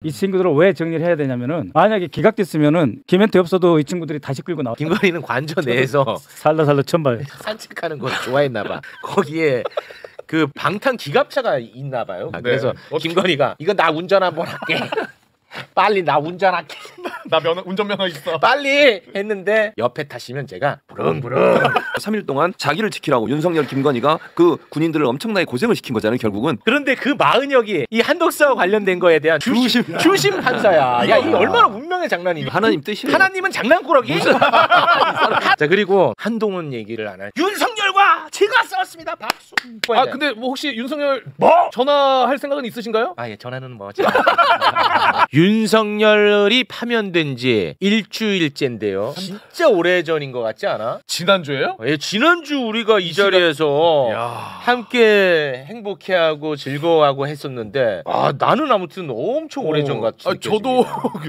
이 친구들을 왜 정리를 해야 되냐면은 만약에 기각됐으면은 김현태 없어도 이 친구들이 다시 끌고 나와. 김건희는 관저 내에서 살라 천발 산책하는 걸 좋아했나 봐. 거기에 그 방탄 기갑차가 있나 봐요. 그래서 김건희가 이거 나 운전 한번 할게. 빨리 나 운전할게. 나 운전면허 있어. 빨리 했는데 옆에 타시면 제가 부릉부릉 3일 동안 자기를 지키라고 윤석열 김건희가 그 군인들을 엄청나게 고생을 시킨 거잖아요 결국은. 그런데 그 마은혁이 이 한독사와 관련된 거에 대한 주심 판사야. 야 이게 얼마나 운명의 장난이냐. 하나님 뜻이에요. 하나님은 장난꾸러기. 자 그리고 한동훈 얘기를 안 해. 윤석열과 제가 싸웠습니다. 박수. 아 근데 뭐 혹시 윤석열 전화할 생각은 있으신가요? 아 예 전화는 뭐 윤석열이 파면된 지 일주일째인데요. 진짜 오래전인 것 같지 않아? 지난주에요? 예, 지난주 우리가 이 자리에서 함께 행복해하고 즐거워하고 했었는데 나는 아무튼 엄청 오래전 같은 저도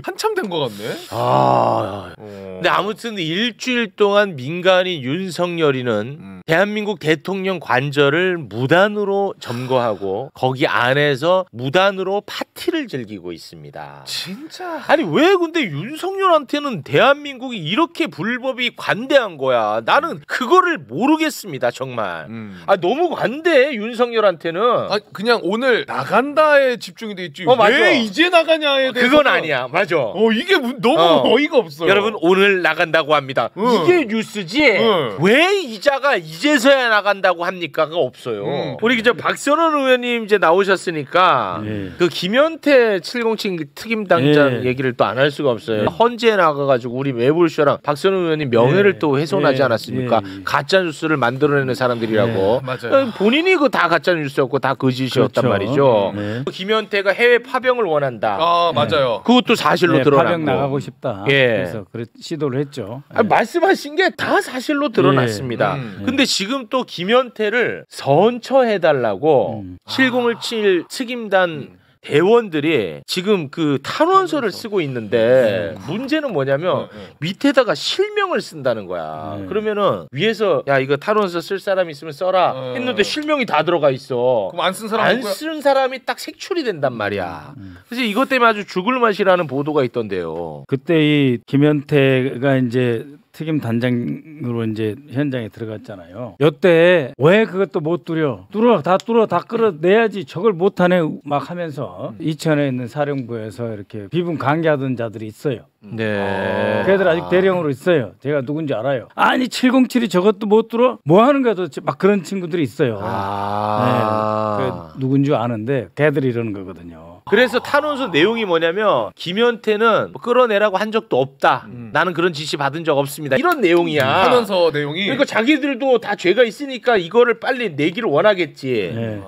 한참 된 것 같네. 근데 아무튼 일주일 동안 민간인 윤석열이는 대한민국 대통령 관저를 무단으로 점거하고 거기 안에서 무단으로 파티를 즐기고 있습니다. 진짜? 아니 왜 근데 윤석열한테는 대한민국이 이렇게 불법이 관대한 거야. 나는 그거를 모르겠습니다 정말. 너무 관대해 윤석열한테는. 그냥 오늘 나간다에 집중이 돼 있지. 맞아. 왜 이제 나가냐에 대해서. 그건 아니야. 맞아. 이게 너무 어이가 없어요. 여러분 오늘 나간다고 합니다. 이게 뉴스지. 왜 이자가 이제서야 나간다고 합니까가 없어요. 우리 저 박선원 의원님 이제 나오셨으니까 그 김현태 707 특임당장 얘기를 또 안 할 수가 없어요. 헌재에 나가가지고 우리 매불쇼랑 박선원 의원님 명예를 또 훼손하지 않았습니까? 가짜 뉴스를 만들어내는 사람들이라고. 맞아요. 본인이 그 다 가짜 뉴스였고 다 거짓이었단 말이죠. 김현태가 해외 파병을 원한다. 맞아요. 그것도 사실로 드러났고. 파병 나가고 싶다. 그래서 시도를 했죠. 말씀하신 게 다 사실로 드러났습니다. 근데 지금 또 김현태를 선처해달라고 707 특임단 대원들이 지금 그 탄원서를 쓰고 있는데 문제는 뭐냐면 밑에다가 실명을 쓴다는 거야. 그러면은 위에서 야 이거 탄원서 쓸 사람 있으면 써라 했는데 실명이 다 들어가 있어. 그럼 안 쓴 사람이 딱 색출이 된단 말이야. 그래서 이것 때문에 아주 죽을 맛이라는 보도가 있던데요. 그때 이 김현태가 이제 특임 단장으로 이제 현장에 들어갔잖아요. 이때 왜 그것도 못 다 끌어내야지 저걸 못하네 막 하면서 이천에 있는 사령부에서 이렇게 비분 강개하던 자들이 있어요. 네. 걔들 아직 대령으로 있어요. 제가 누군지 알아요. 아니 707이 저것도 못 들어? 뭐 하는 거야 도대체 막 그런 친구들이 있어요. 그 누군지 아는데 걔들이 이러는 거거든요. 그래서 탄원서 내용이 뭐냐면 김현태는 끌어내라고 한 적도 없다. 나는 그런 지시 받은 적 없습니다. 이런 내용이야. 탄원서 내용이. 그러니까 자기들도 다 죄가 있으니까 이거를 빨리 내기를 원하겠지.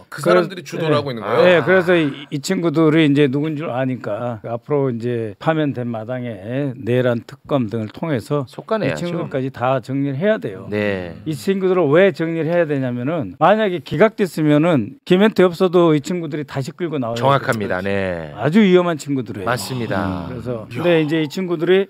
그 사람들이 주도를 하고 있는 거예요? 네, 그래서 이 친구들이 이제 누군 줄 아니까 앞으로 이제 파면된 마당에 내란 특검 등을 통해서 속아내야죠. 이 친구들까지 다 정리를 해야 돼요. 네. 이 친구들을 왜 정리를 해야 되냐면은 만약에 기각됐으면은 김현태 없어도 이 친구들이 다시 끌고 나와요. 정확합니다. 네. 아주 위험한 친구들이에요. 맞습니다. 그래서 근데 이제 이 친구들이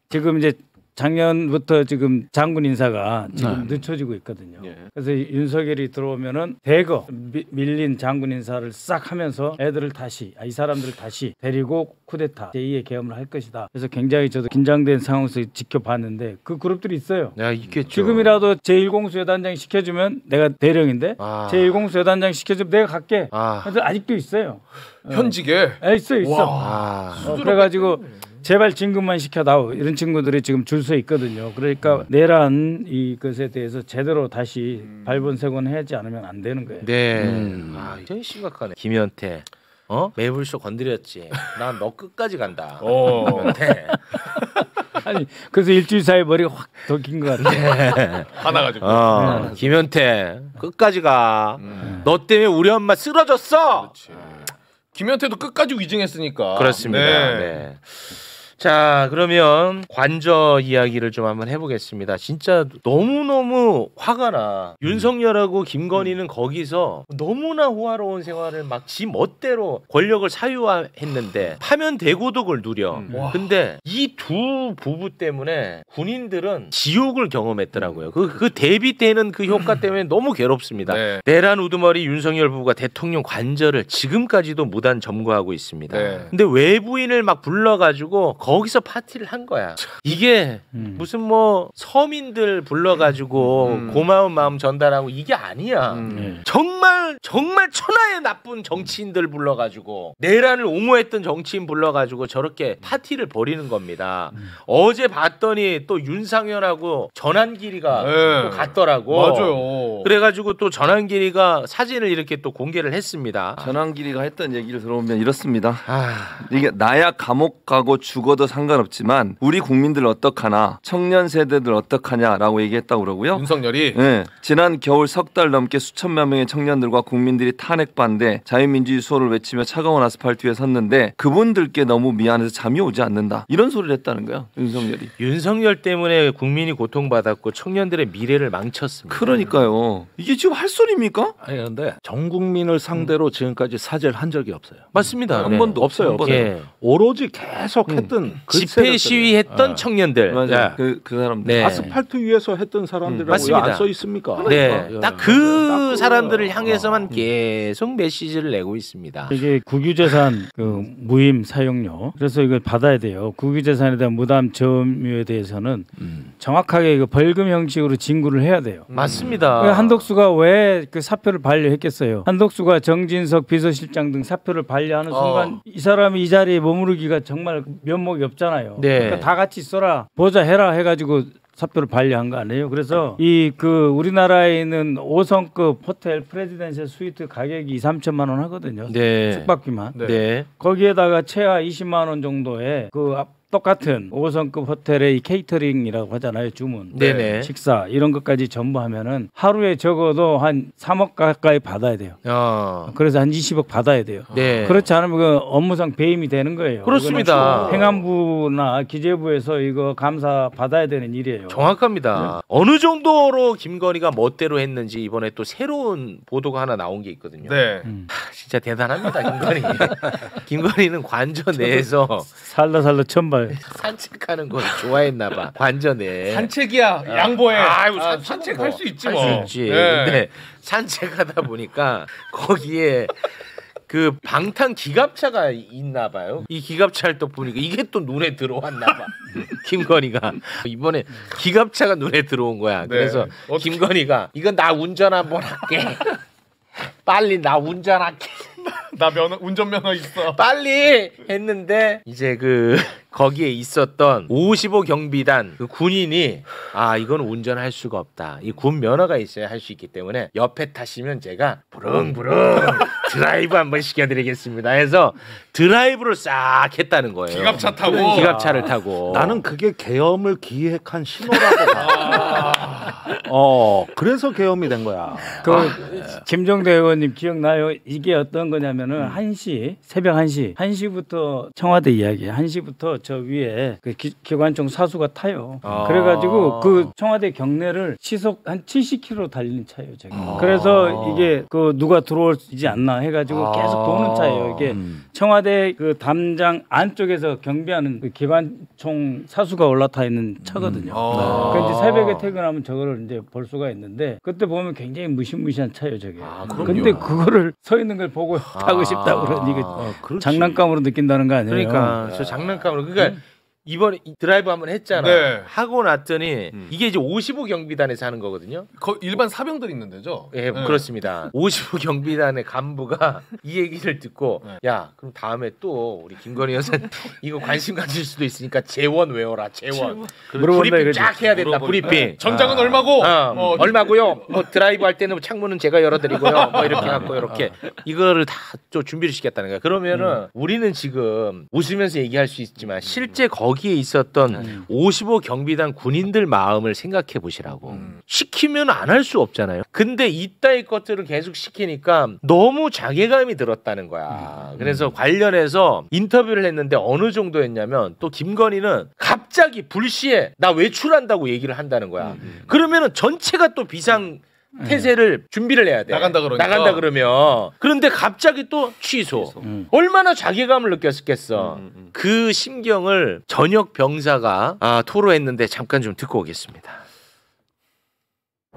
지금 이제 작년부터 지금 장군 인사가 지금 늦춰지고 있거든요. 그래서 윤석열이 들어오면은 대거 밀린 장군 인사를 싹 하면서 애들을 다시 이 사람들을 다시 데리고 쿠데타 제2의 계엄을 할 것이다. 그래서 굉장히 저도 긴장된 상황에서 지켜봤는데 그 그룹들이 있어요. 있겠죠. 지금이라도 제1공수여단장 시켜주면 내가 대령인데 제1공수여단장 시켜주면 내가 갈게. 그래서 아직도 있어요. 현직에? 있어. 그래가지고 제발 진급만 시켜다오 이런 친구들이 지금 줄 서 있거든요. 그러니까 내란 이것에 대해서 제대로 다시 발본색원 하지 않으면 안 되는 거예요. 네. 굉장히 심각하네. 김현태. 매불쇼 건드렸지. 난 너 끝까지 간다. 김현태. 아니 그래서 일주일 사이 머리가 확 더 긴 것 같아. 화나가지고. 김현태 끝까지 가. 너 때문에 우리 엄마 쓰러졌어. 그렇지. 김현태도 끝까지 위증했으니까. 그렇습니다. 네. 자, 그러면 관저 이야기를 좀 한번 해보겠습니다. 진짜 너무너무 화가 나. 윤석열하고 김건희는 거기서 너무나 호화로운 생활을 막 지 멋대로 권력을 사유화했는데 파면대고독을 누려. 근데 이 두 부부 때문에 군인들은 지옥을 경험했더라고요. 그 대비되는 그 효과 때문에 너무 괴롭습니다. 네. 내란 우두머리 윤석열 부부가 대통령 관저를 지금까지도 무단 점거하고 있습니다. 네. 근데 외부인을 막 불러가지고 거기서 파티를 한 거야. 이게 무슨 뭐 서민들 불러가지고 고마운 마음 전달하고 이게 아니야. 정말 천하의 나쁜 정치인들 불러가지고 내란을 옹호했던 정치인 불러가지고 저렇게 파티를 벌이는 겁니다. 어제 봤더니 또 윤상현하고 전한길이가 네. 또 갔더라고. 맞아요. 그래가지고 또 전한길이가 사진을 이렇게 또 공개를 했습니다. 전환길이가 했던 얘기를 들어보면 이렇습니다. 아, 이게 나야 감옥 가고 죽어도 상관없지만 우리 국민들 어떡하나 청년 세대들 어떡하냐라고 얘기했다고 그러고요. 윤석열이 네, 지난 겨울 석 달 넘게 수천만 명의 청년들과 국민들이 탄핵 반대 자유민주주의 수호를 외치며 차가운 아스팔트 위에 섰는데 그분들께 너무 미안해서 잠이 오지 않는다. 이런 소리를 했다는 거야. 윤석열이. 윤석열 때문에 국민이 고통받았고 청년들의 미래를 망쳤습니다. 그러니까요. 이게 지금 할 소리입니까? 아니 그런데 전 국민을 상대로 지금까지 사죄를 한 적이 없어요. 맞습니다. 한 번도 없어요. 한 번도. 예. 오로지 계속 했던 그 집회 세력들. 시위했던 청년들. 맞아요. 야. 그 사람들. 네. 아스팔트 위에서 했던 사람들이라고 맞습니다. 안 써 있습니까? 네, 예. 딱 그 딱 사람들을 그거예요. 향해서만 계속 메시지를 내고 있습니다. 이게 국유재산 그 무임 사용료 그래서 이걸 받아야 돼요. 국유재산에 대한 무담 점유에 대해서는 정확하게 이거 벌금 형식으로 징구를 해야 돼요. 맞습니다. 한덕수가 왜 그 사표를 반려했겠어요? 한덕수가 정진석 비서실장 등 사표를 반려하는 순간 이 사람이 이 자리에 머무르기가 정말 면목이 없잖아요. 네. 그러니까 다 같이 있어라 보자 해라 해가지고 사표를 반려한 거 아니에요? 그래서 이 그 우리나라에 있는 5성급 호텔 프레지던셜 스위트 가격이 2-3천만 원 하거든요. 네. 숙박비만. 네. 거기에다가 최하 20만 원 정도의 그 똑같은 5성급 호텔의 이 케이터링이라고 하잖아요. 주문, 네네. 식사 이런 것까지 전부 하면은 하루에 적어도 한 3억 가까이 받아야 돼요. 그래서 한 20억 받아야 돼요. 네. 그렇지 않으면 그 업무상 배임이 되는 거예요. 그렇습니다. 행안부나 기재부에서 이거 감사 받아야 되는 일이에요. 정확합니다. 어느 정도로 김건희가 멋대로 했는지 이번에 또 새로운 보도가 하나 나온 게 있거든요. 네. 진짜 대단합니다, 김건희. 김건희는 관저 내에서 살다 처음 봐요. 산책하는 걸 좋아했나 봐. 관저 내. 산책이야. 양보해. 아유, 산책할 수 있지 할 뭐. 수 있지. 네. 근데 산책하다 보니까 거기에 그 방탄 기갑차가 있나 봐요. 이 기갑차를 또 보니까 이게 또 눈에 들어왔나 봐. 김건희가 이번에 기갑차가 눈에 들어온 거야. 그래서 김건희가 이건 나 운전 한번 할게. 빨리 나 운전할게. 나 운전면허 있어. 빨리 했는데 이제 그 거기에 있었던 55 경비단 그 군인이 이건 운전할 수가 없다. 이 군 면허가 있어야 할 수 있기 때문에 옆에 타시면 제가 부릉부릉 드라이브 한번 시켜드리겠습니다. 해서 드라이브를 싹 했다는 거예요. 기갑차 타고. 기갑차를 타고. 나는 그게 계엄을 기획한 신호라고 봐. 그래서 계엄이 된 거야. 김종대 의원님 기억나요? 이게 어떤 거냐면은 1시 새벽 1시부터 청와대 이야기예요. 1시부터 저 위에 그 기관총 사수가 타요. 그래가지고 그 청와대 경내를 시속 한 70km 달리는 차예요. 저게. 그래서 이게 그 누가 들어오지 않나 해가지고 계속 도는 차예요. 이게 청와대 그 담장 안쪽에서 경비하는 그 기관총 사수가 올라타 있는 차거든요. 그런데 새벽에 퇴근하면 저거를 이제 볼 수가 있는데 그때 보면 굉장히 무시무시한 차예요. 저게. 근데 그거를 서 있는 걸 보고 타고 싶다고 그러니 이거 장난감으로 느낀다는 거 아니에요? 그러니까 저 장난감으로 그러니까 이번에 드라이브 한번 했잖아. 네. 하고 났더니 이게 이제 55 경비단에서 하는 거거든요. 일반 사병들 있는 데죠? 예, 그렇습니다. 55 경비단의 간부가 이 얘기를 듣고 야, 그럼 다음에 또 우리 김건희 여사 이거 관심 가질 수도 있으니까 재원 외워라. 재원. 브리핑 쫙 해야 된다. 브리핑. 전장은 얼마고? 얼마고요? 뭐 드라이브 할 때는 창문은 제가 열어드리고요. 뭐 이렇게 갖고 이렇게 이거를 다 좀 준비를 시켰다는 거야. 그러면은 우리는 지금 웃으면서 얘기할 수 있지만 실제 거기 거기에 있었던 55 경비단 군인들 마음을 생각해 보시라고. 시키면 안 할 수 없잖아요. 근데 이따위 것들을 계속 시키니까 너무 자괴감이 들었다는 거야. 그래서 관련해서 인터뷰를 했는데 어느 정도였냐면 또 김건희는 갑자기 불시에 나 외출한다고 얘기를 한다는 거야. 그러면은 전체가 또 비상 태세를 준비를 해야 돼. 나간다 그러면. 그런데 갑자기 또 취소. 얼마나 자괴감을 느꼈겠어. 그 심경을 전역 병사가 토로했는데 잠깐 좀 듣고 오겠습니다.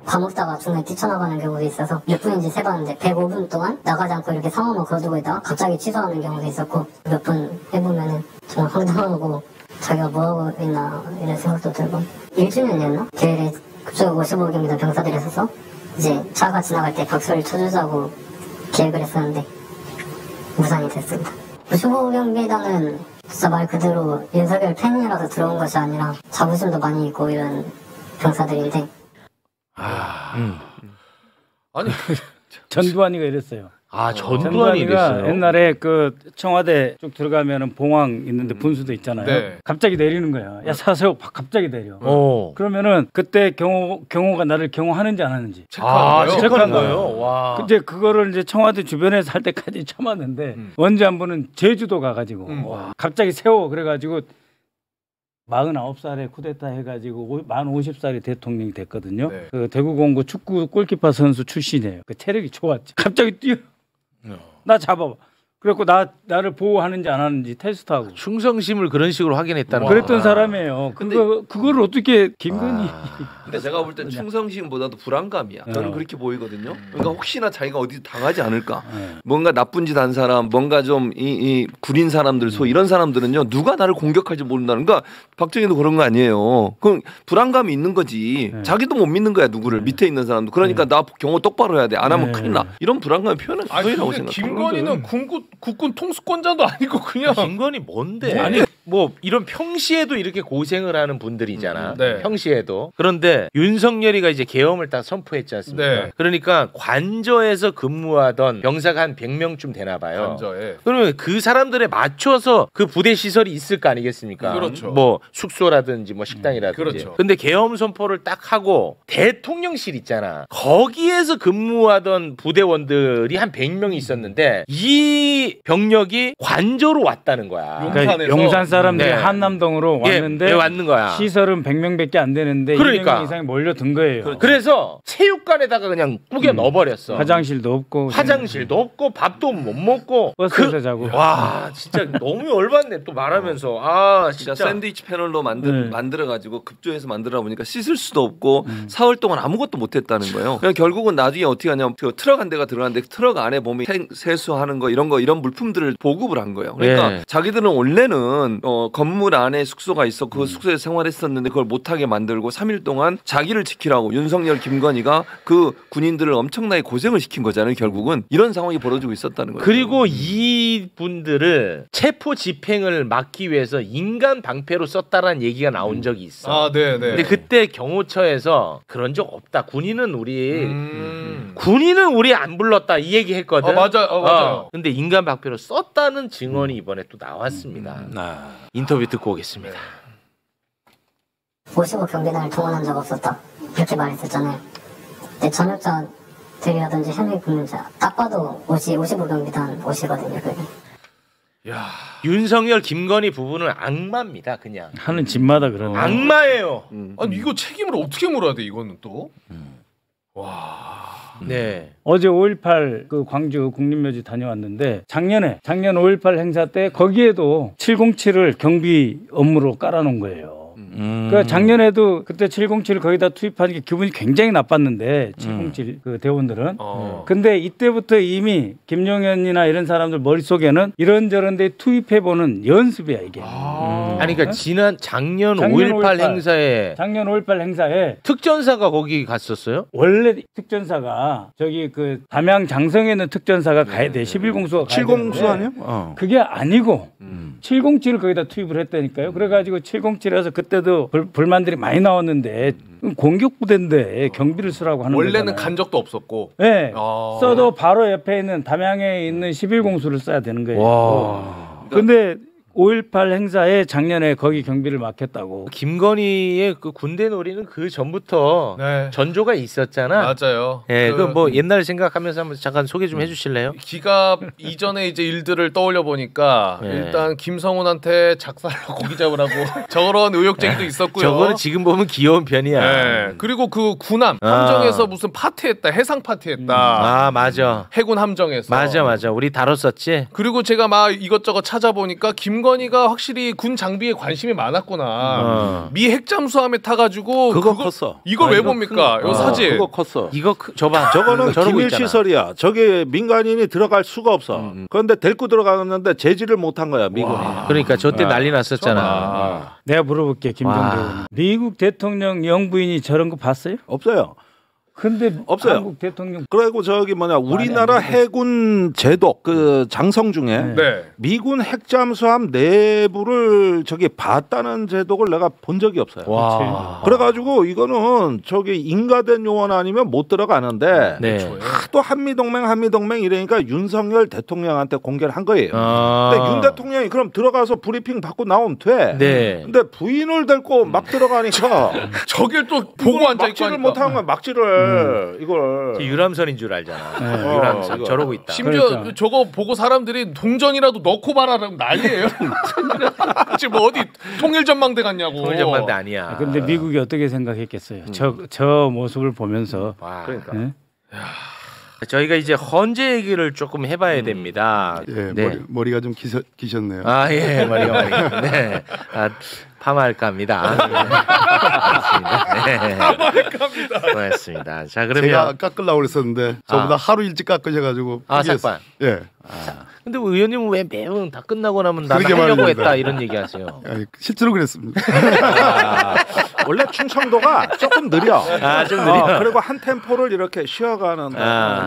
밥 먹다가 중간에 뛰쳐나가는 경우도 있어서 몇 분인지 세봤는데 105분 동안 나가지 않고 이렇게 상황만 걸어두고 있다가 갑자기 취소하는 경우도 있었고 몇 분 해보면은 정말 황당하고 자기가 뭐하고 있나 이런 생각도 들고 1주년이었나? 대회에 그쪽 55경비단 병사들이 있어서 이제 차가 지나갈 때 박수를 쳐주자고 계획을 했었는데 무산이 됐습니다. 55경비단은 진짜 말 그대로 윤석열 팬이라서 들어온 것이 아니라 자부심도 많이 있고 이런 병사들인데 아니 전두환이가 이랬어요. 전두환이가 옛날에 그 청와대 쭉 들어가면은 봉황 있는데 분수도 있잖아요. 네. 갑자기 내리는 거야. 야 사세요. 갑자기 내려. 그러면은 그때 경호가 나를 경호하는지 안 하는지 체크하는 거예요. 와. 근데 그거를 이제 청와대 주변에서 할 때까지 참았는데 언제 한 번은 제주도 가가지고 와, 갑자기 세워 그래가지고 49살에 쿠데타 해가지고 만 50살이 대통령이 됐거든요. 네. 그 대구공고 축구 골키퍼 선수 출신이에요. 그 체력이 좋았지. 갑자기 뛰어. 나 잡아봐. 그래갖고 나를 보호하는지 안 하는지 테스트하고. 충성심을 그런 식으로 확인했다는 그랬던 거야. 사람이에요. 그걸 어떻게 김건희. 근데 제가 볼 땐 충성심보다도 불안감이야. 저는 그렇게 보이거든요. 그러니까 혹시나 자기가 어디 당하지 않을까. 뭔가 나쁜 짓 한 사람, 뭔가 좀 이 구린 사람들, 이런 사람들은요 누가 나를 공격할지 모른다는. 그러니까 박정희도 그런 거 아니에요. 그럼 불안감이 있는 거지. 자기도 못 믿는 거야 누구를 밑에 있는 사람도. 그러니까 나 경호 똑바로 해야 돼. 안 하면 큰일 나. 이런 불안감을 표현한 거라고 생각해요. 김건희는 국군 통수권자도 아니고 그냥 김건희 뭔데? 아니 뭐 이런 평시에도 이렇게 고생을 하는 분들이잖아. 네. 평시에도. 그런데 윤석열이가 이제 계엄을 딱 선포했지 않습니까? 네. 그러니까 관저에서 근무하던 병사가 한 100명쯤 되나 봐요. 관저에. 그러면 그 사람들에 맞춰서 그 부대 시설이 있을 거 아니겠습니까? 그렇죠. 뭐 숙소라든지 뭐 식당이라든지. 그렇죠. 근데 계엄 선포를 딱 하고 대통령실 있잖아. 거기에서 근무하던 부대원들이 한 100명이 있었는데 이 병력이 관저로 왔다는 거야. 그러니까 용산 사람들이 네. 한남동으로 왔는데 예, 왔는 거야. 시설은 100명밖에 안 되는데 그러니까. 200명 이상이 몰려든 거예요. 그래서 체육관에다가 그냥 꾸겨 넣어버렸어. 화장실도 없고 화장실도 없고 밥도 못 먹고 버스에서 자고. 와 진짜 너무 열받네 또 말하면서 진짜 진짜 샌드위치 패널로 만들어가지고 급조해서 만들어 보니까 씻을 수도 없고 사흘 동안 아무것도 못했다는 거예요. 그냥 결국은 나중에 어떻게 하냐면 그 트럭 한 대가 들어갔는데 트럭 안에 보면 세수하는 거 이런 물품들을 보급을 한 거예요. 그러니까 자기들은 원래는 건물 안에 숙소가 있어 그 숙소에서 생활했었는데 그걸 못하게 만들고 3일 동안 자기를 지키라고 윤석열 김건희가 그 군인들을 엄청나게 고생을 시킨 거잖아요. 결국은 이런 상황이 벌어지고 있었다는 거예요. 그리고 이 분들을 체포 집행을 막기 위해서 인간 방패로 썼다라는 얘기가 나온 적이 있어. 아, 네, 네. 근데 그때 경호처에서 그런 적 없다. 군인은 우리 안 불렀다 이 얘기 했거든. 맞아요. 근데 인간 방패로 썼다는 증언이 이번에 또 나왔습니다. 인터뷰 듣고 오겠습니다. 55 경비단을 동원한 적 없었다 이렇게 말했었잖아요. 근데 전역자들이라든지 현역 근무자 딱 봐도 55 경비단 옷이거든요. 그게. 야, 윤석열 김건희 부부는 악마입니다. 그냥 하는 집마다 그러네. 악마예요. 아니 이거 책임을 어떻게 물어야 돼 이거는 또? 네. 어제 5.18 그 광주 국립묘지 다녀왔는데 작년 5.18 행사 때 거기에도 707을 경비 업무로 깔아놓은 거예요. 그러니까 작년에도 그때 707을 거기다 투입하는 게 기분이 굉장히 나빴는데 707 그 대원들은 근데 이때부터 이미 김용현이나 이런 사람들 머릿속에는 이런저런 데 투입해보는 연습이야 이게. 아니 그러니까 작년 5.18 행사에 작년 5.18 행사에 특전사가 거기 갔었어요? 원래 특전사가 저기 그 담양 장성에 있는 특전사가 가야 돼. 11공수가 7공수 아니요? 그게 아니고 707을 거기다 투입을 했다니까요. 그래가지고 707에서 그때도 불만들이 많이 나왔는데 공격 부대인데 경비를 쓰라고 하는 원래는 거잖아요. 간 적도 없었고. 네. 써도 바로 옆에 있는 담양에 있는 11공수를 써야 되는 거예요. 근데 5.18 행사에 작년에 거기 경비를 맡겼다고. 김건희의 그 군대 놀이는 그 전부터 전조가 있었잖아. 맞아요. 예, 그 뭐 옛날 생각하면서 한번 잠깐 소개 좀 해주실래요? 기갑 이전에 이제 일들을 떠올려 보니까 일단 김성훈한테 작살로 고기 잡으라고 저런 의혹쟁이도 있었고요. 저거는 지금 보면 귀여운 편이야. 그리고 그 군함 함정에서 무슨 파티했다, 해상 파티했다. 아 맞아. 해군 함정에서. 맞아. 우리 다뤘었지. 그리고 제가 막 이것저것 찾아보니까 김건희가 확실히 군 장비에 관심이 많았구나. 미 핵잠수함에 타가지고 그거 컸어. 이걸 왜 봅니까? 이 사진. 그거 컸어. 이거 저봐. 저거는 저러고 기밀 있잖아. 시설이야. 저기 민간인이 들어갈 수가 없어. 그런데 데리고 들어갔는데 제지를 못한 거야 미군이. 그러니까 저 때 난리 났었잖아. 내가 물어볼게 김정대 의원님. 미국 대통령 영부인이 저런 거 봤어요? 없어요. 근데 없어요. 한국 대통령 그리고 저기 뭐냐 우리나라 해군 제도 그 장성 중에 미군 핵잠수함 내부를 저기 봤다는 제도를 내가 본 적이 없어요. 와. 그래가지고 이거는 저기 인가된 요원 아니면 못 들어가는데 또 한미동맹 이러니까 윤석열 대통령한테 공개를 한 거예요. 근데 윤 대통령이 그럼 들어가서 브리핑 받고 나오면 돼. 근데 부인을 데리고 막 들어가니까 저길 또 보고 앉아 있고 막지를 못하는 거야. 막지를 이걸 유람선인 줄 알잖아. 유람선 저러고 있다. 심지어 그러니까. 저거 보고 사람들이 동전이라도 넣고 말하라면 난리예요. 지금 어디 통일전망대 갔냐고. 통일전망대 아니야. 근데 미국이 어떻게 생각했겠어요? 저 모습을 보면서. 그러니까. 네? 저희가 이제 헌재 얘기를 조금 해봐야 됩니다. 예, 머리가 좀 기셨네요. 아, 예, 머리가. 네. 파마할까 합니다. 네. 파마할까 합니다. 고맙습니다. 자, 그러면. 제가 깎으려고 그랬었는데, 저보다 하루 일찍 깎으셔가지고. 삭발. 예. 근데 의원님은 왜 매번 다 끝나고 나면 나 하려고 했다 이런 얘기 하세요? 실제로 그랬습니다. 원래 충청도가 조금 느려. 좀 느려. 그리고 한 템포를 이렇게 쉬어가는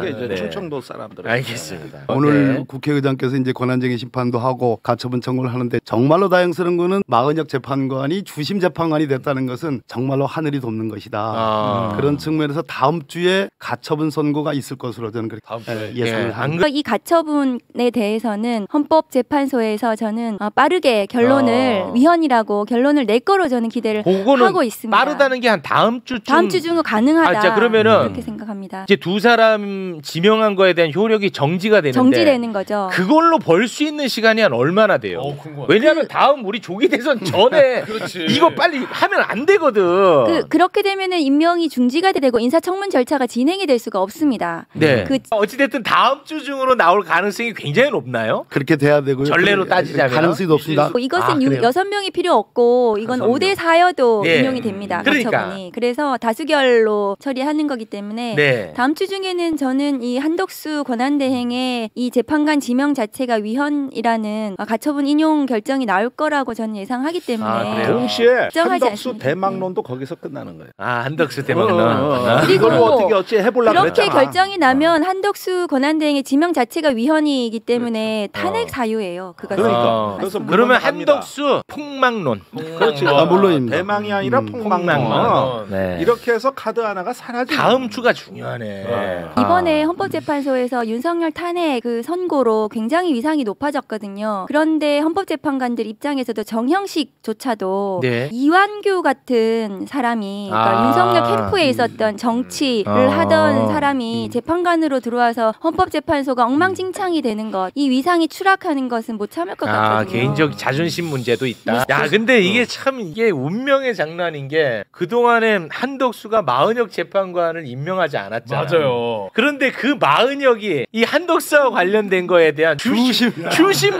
게 이제 충청도 사람들. 알겠습니다. 오늘 국회의장께서 이제 권한쟁의 심판도 하고 가처분 청구를 하는데 정말로 다행스러운 거는 마은혁 재판관이 주심 재판관이 됐다는 것은 정말로 하늘이 돕는 것이다. 그런 측면에서 다음 주에 가처분 선고가 있을 것으로 저는 그렇게 예상을 합니다. 이 가처분에 대해서는 헌법재판소에서 저는 빠르게 결론을 위헌이라고 결론을 낼 거로 저는 기대를 하고 있습니다. 빠르다는 게 한 다음 주쯤. 다음 주 중에 가능하다. 자, 그러면은 그렇게 생각합니다. 이제 두 사람 지명한 거에 대한 효력이 정지가 되는데 정지되는 거죠. 그걸로 벌 수 있는 시간이 한 얼마나 돼요? 왜냐하면 다음 우리 조기 대선 전에 이거 빨리 하면 안 되거든. 그렇게 되면은 임명이 중지가 되고 인사청문 절차가 진행이 될 수가 없습니다. 네. 어찌됐든 다음 주 중으로 나올 가능성이 굉장히 높나요? 그렇게 돼야 되고요. 전례로 따지자면 가능성이 높습니다. 이것은 6명이 필요 없고 이건 5대 4여도 인용이 됩니다. 그러니까. 가처분이. 그래서 다수결로 처리하는 거기 때문에 다음 주 중에는 저는 이 한덕수 권한대행의 이 재판관 지명 자체가 위헌이라는 가처분 인용 결정이 나올 거라고 저는 예상하기 때문에 동시에 한덕수 않습니다. 대망론도 거기서 끝나는 거예요. 한덕수 대망론. 그리고 어떻게 해보려고 그렇게 그랬잖아. 결정이 나면 한덕수 권한대행의 지명 자체가 위헌이기 때문에 탄핵 사유예요. 그것은. 그러니까. 그러면 한덕수 폭망론. 그렇지. 물론입니다. 대망이 아니라 폭망론. 네. 이렇게 해서 카드 하나가 사라지는. 다음 주가 중요하네. 이번에 헌법재판소에서 윤석열 탄핵 그 선고로 굉장히 위상이 높아졌거든요. 그런데 헌법재판관들 입장에서도 정형식조차도 이완규 같은 사람이 그러니까 윤석열 캠프에 있었던 정치를 하던 사람이 재판관으로 들어와서 헌법재판소가 엉망진창이 되는 것, 이 위상이 추락하는 것은 못 참을 것 같거든요. 개인적 자존심 문제도 있다. 야, 근데 이게 참 이게 운명의 장난인 게 그동안에 한덕수가 마은혁 재판관을 임명하지 않았잖아. 맞아요. 그런데 그 마은혁이 이 한덕수와 관련된 거에 대한 주심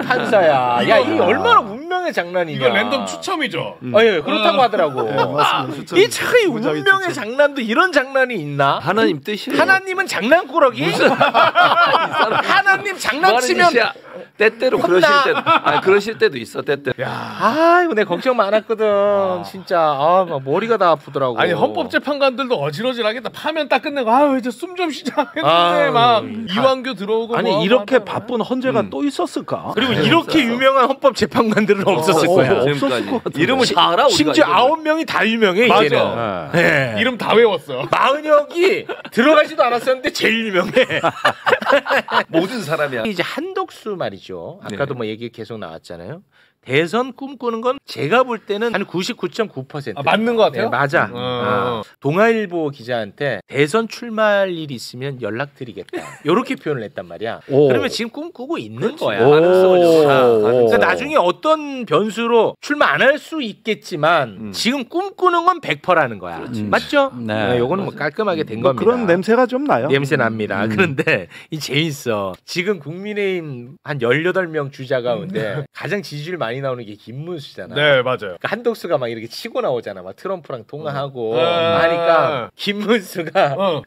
판사야. 야, 이게 얼마나 운명의 장난이냐. 이거 랜덤 추첨이죠. 예, 그렇다고 하더라고. 맞습니다. 이 참 운명의 장난도 이런 장난이 있나? 하나님 뜻이에요. 하나님은 장난꾸러기? 하나님 장난치면 때때로 그러실 때도 있어. 때때로. 이거 내 걱정 많았거든. 진짜 막 머리가 다 아프더라고. 아니 헌법재판관들도 어지러지하겠다. 파면 딱 끝내고 이제 숨 좀 쉬자 했는데 막 이완규 들어오고 아니 이렇게 바쁜 헌재가 또 있었을까? 그리고 이렇게 유명한 헌법재판관들은 없었을 거야. 없었을 것 같아. 이름을 다 알아. 심지어 9명이 다 유명해. 맞아. 이제는. 네. 이름 다 외웠어. 마은혁이 들어가지도 않았었는데 제일 유명해. 모든 사람이야. 이제 한덕수 말이죠. 아까도 뭐 얘기 계속 나왔잖아요. 대선 꿈꾸는 건 제가 볼 때는 한 99.9%. 맞는 것 같아요? 네, 맞아. 동아일보 기자한테 대선 출마할 일이 있으면 연락드리겠다. 이렇게 표현을 했단 말이야. 그러면 지금 꿈꾸고 있는 거야. 가능성은 좋다. 그러니까 나중에 어떤 변수로 출마 안 할 수 있겠지만 지금 꿈꾸는 건 100%라는 거야. 맞죠? 네. 요거는 뭐 깔끔하게 된 겁니다. 그런 냄새가 좀 나요. 냄새 납니다. 그런데 이 재밌어. 지금 국민의힘 한 18명 주자 가운데 가장 지지율 많이 나오는 게 김문수잖아. 네, 맞아요. 그러니까 한덕수가 막 이렇게 치고 나오잖아. 막 트럼프랑 통화하고 하니까 김문수가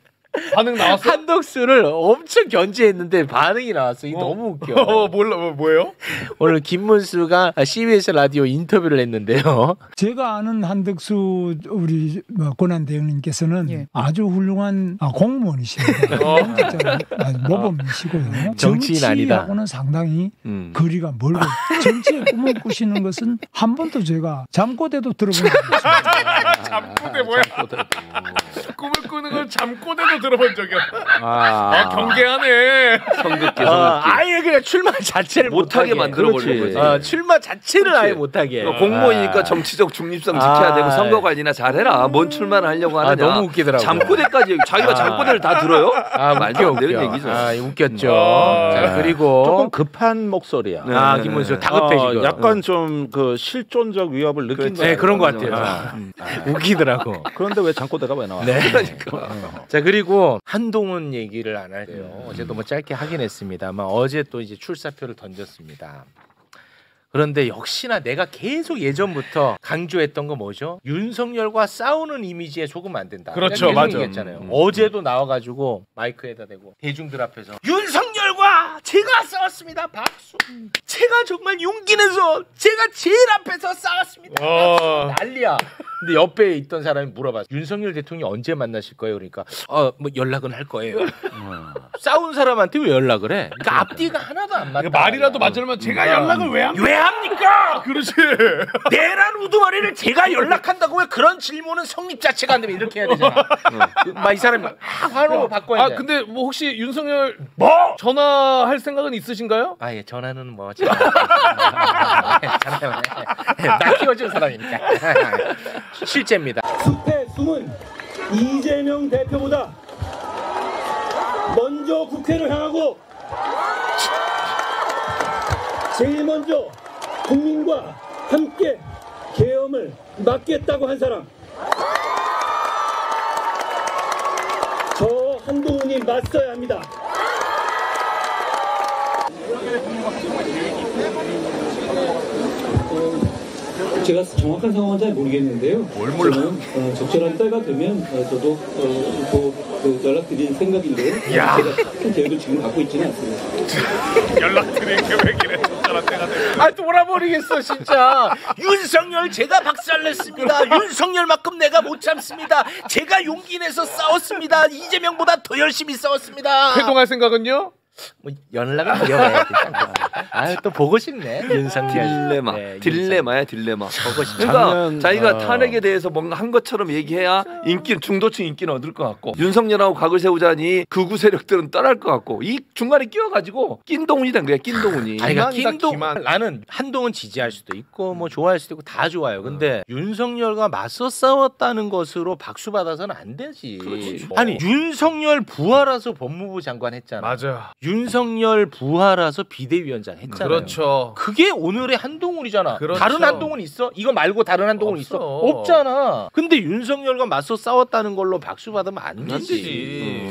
반응 나왔어? 한덕수를 엄청 견제했는데 반응이 나왔어. 이게 너무 웃겨. 뭐예요? 오늘 김문수가 CBS 라디오 인터뷰를 했는데요. 제가 아는 한덕수 우리 권한대행님께서는 아주 훌륭한 공무원이십니다. 모범이시고요. 정치인 아니다. 정치하고는 상당히 거리가 멀고 정치에 꿈을 꾸시는 것은 한 번도 제가 잠꼬대도 들어본 적이 없습니다. 잠꼬대 뭐야? 꿈을 꾸는 건 잠꼬대도 들어본 적이 없다. 경계하네. 성급계. 아예 그냥 출마 자체를 못하게 만들어버리는 거지. 출마 자체를 아예 못하게. 공무원이니까 정치적 중립성 지켜야 되고 선거 관리나 잘해라. 뭔 출마를 하려고 하느냐. 너무 웃기더라고. 잠꼬대까지 자기가 잠꼬대를 다 들어요? 말도 안 되는 얘기죠. 웃겼죠. 자, 그리고 조금 급한 목소리야. 김문수 다급해 지금. 약간 좀 그 실존적 위협을 느낀 거. 네, 그런 것 같아요. 웃기더라고. 그런데 왜 잠꼬대가 왜 나와? 네. 자, 그리고 한동훈 얘기를 안 할게요. 어제도 뭐 짧게 하긴 했습니다만 어제 또 이제 출사표를 던졌습니다. 그런데 역시나 내가 계속 예전부터 강조했던 거 뭐죠? 윤석열과 싸우는 이미지에 속으면 안 된다. 그렇죠, 맞아. 어제도 나와가지고 마이크에다 대고 대중들 앞에서 윤석열과 제가 싸웠습니다. 박수. 제가 정말 용기 내서 제가 제일 앞에서 싸웠습니다. 박수. 난리야. 근데 옆에 있던 사람이 물어봤어. 윤석열 대통령이 언제 만나실 거예요? 그러니까 뭐 연락은 할 거예요. 싸운 사람한테 왜 연락을 해? 그러니까 앞뒤가 하나도 안 맞다. 말이라도 맞으면 제가 연락을 왜 합니까? 그렇지. 내란 우두머리를 제가 연락한다고 왜 그런 질문은 성립 자체가 안 되면 이렇게 해야 되잖아. 막 이 사람이 막 화로 바꿔야 돼. 근데 뭐 혹시 윤석열 전화할 생각은 있으신가요? 예, 전화는 뭐 나 키워준 사람이니까. 실제입니다. 숲의 숨은 이재명 대표보다 먼저 국회를 향하고 제일 먼저 국민과 함께 계엄을 막겠다고 한 사람, 저 한동훈이 맞서야 합니다. 제가 정확한 상황은 잘 모르겠는데요. 뭘 몰라? 저는 적절한 때가 되면 저도 연락드릴 생각인데요. 제가 큰 계획을 지금 갖고 있지는 않습니다. 연락드릴 계획이래. 적절한 때가 되면. 돌아버리겠어 진짜. 윤석열 제가 박살냈습니다. 윤석열만큼 내가 못 참습니다. 제가 용기 내서 싸웠습니다. 이재명보다 더 열심히 싸웠습니다. 회동할 생각은요? 뭐 연락을 드려봐야 또 보고 싶네. 윤석열 딜레마야 딜레마. 보고 싶. 그러니까 자기가 탄핵에 대해서 뭔가 한 것처럼 얘기해야 중도층 인기는 얻을 것 같고 윤석열하고 각을 세우자니 극우 세력들은 떠날 것 같고 이 중간에 끼어가지고 낀동훈이 된 거야. 낀동훈이. 나는 한동훈 지지할 수도 있고 뭐 좋아할 수도 있고 다 좋아요. 근데 윤석열과 맞서 싸웠다는 것으로 박수 받아서는 안 되지. 그렇지. 아니 윤석열 부하라서 법무부 장관 했잖아. 맞아. 윤석열 부하라서 비대위원장 했잖아요. 그렇죠. 그게 오늘의 한동훈이잖아. 그렇죠. 다른 한동훈 있어? 이거 말고 다른 한동훈 있어? 없잖아. 근데 윤석열과 맞서 싸웠다는 걸로 박수 받으면 안 되지.